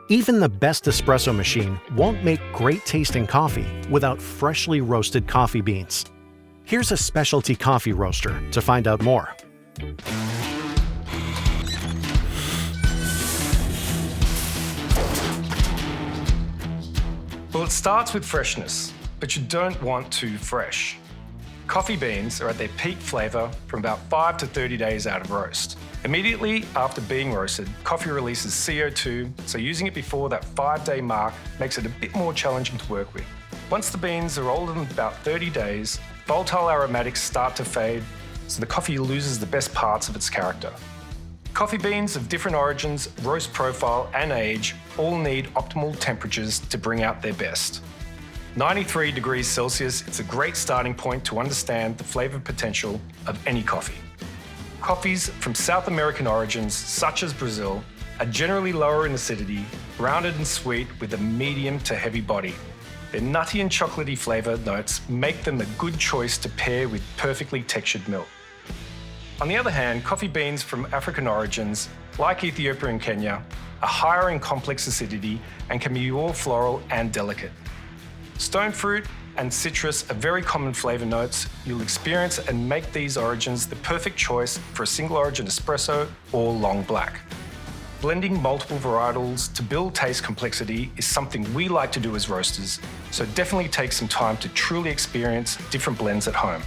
Even the best espresso machine won't make great tasting coffee without freshly roasted coffee beans. Here's a specialty coffee roaster to find out more. Well, it starts with freshness, but you don't want too fresh. Coffee beans are at their peak flavour from about 5 to 30 days out of roast. Immediately after being roasted, coffee releases CO2, so using it before that 5-day mark makes it a bit more challenging to work with. Once the beans are older than about 30 days, volatile aromatics start to fade, so the coffee loses the best parts of its character. Coffee beans of different origins, roast profile and age all need optimal temperatures to bring out their best. 93 degrees Celsius is a great starting point to understand the flavour potential of any coffee. Coffees from South American origins, such as Brazil, are generally lower in acidity, rounded and sweet with a medium to heavy body. Their nutty and chocolatey flavour notes make them a good choice to pair with perfectly textured milk. On the other hand, coffee beans from African origins, like Ethiopia and Kenya, are higher in complex acidity and can be more floral and delicate. Stone fruit and citrus are very common flavour notes you'll experience and make these origins the perfect choice for a single origin espresso or long black. Blending multiple varietals to build taste complexity is something we like to do as roasters, so definitely take some time to truly experience different blends at home.